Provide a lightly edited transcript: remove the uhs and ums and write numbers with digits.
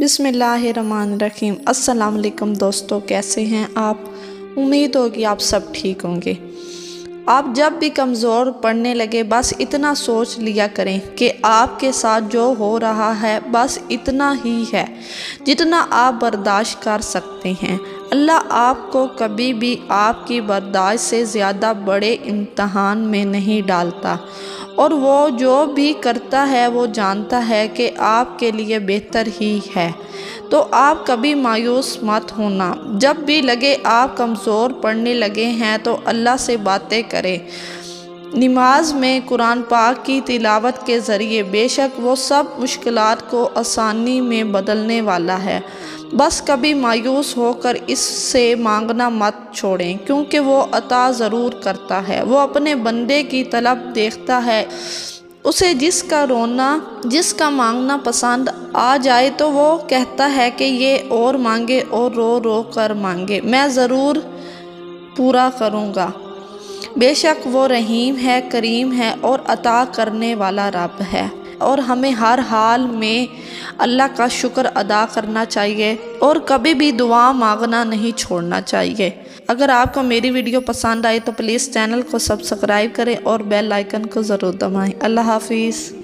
بسم اللہ الرحمن الرحیم۔ السلام علیکم دوستو، کیسے ہیں آپ؟ امید ہوگی آپ سب ٹھیک ہوں گے۔ آپ جب بھی کمزور پڑنے لگے بس اتنا سوچ لیا کریں کہ آپ کے ساتھ جو ہو رہا ہے بس اتنا ہی ہے جتنا آپ برداشت کر سکتے ہیں۔ اللہ آپ کو کبھی بھی آپ کی برداشت سے زیادہ بڑے امتحان میں نہیں ڈالتا، اور وہ جو بھی کرتا ہے وہ جانتا ہے کہ آپ کے لیے بہتر ہی ہے۔ تو آپ کبھی مایوس مت ہونا۔ جب بھی لگے آپ کمزور پڑنے لگے ہیں تو اللہ سے باتیں کریں۔ نماز میں قرآن پاک کی تلاوت کے ذریعے بے شک وہ سب مشکلات کو آسانی میں بدلنے والا ہے۔ بس کبھی مایوس ہو کر اس سے مانگنا مت چھوڑیں، کیونکہ وہ عطا ضرور کرتا ہے۔ وہ اپنے بندے کی طلب دیکھتا ہے۔ اسے جس کا مانگنا پسند آ جائے تو وہ کہتا ہے کہ یہ اور مانگے اور رو رو کر مانگے، میں ضرور پورا کروں گا۔ بے شک وہ رحیم ہے، کریم ہے اور عطا کرنے والا رب ہے۔ اور ہمیں ہر حال میں اللہ کا شکر ادا کرنا چاہیے اور کبھی بھی دعا مانگنا نہیں چھوڑنا چاہیے۔ اگر آپ کو میری ویڈیو پسند آئے تو پلیز چینل کو سبسکرائب کریں اور بیل آئیکن کو ضرور دبائیں۔ اللہ حافظ۔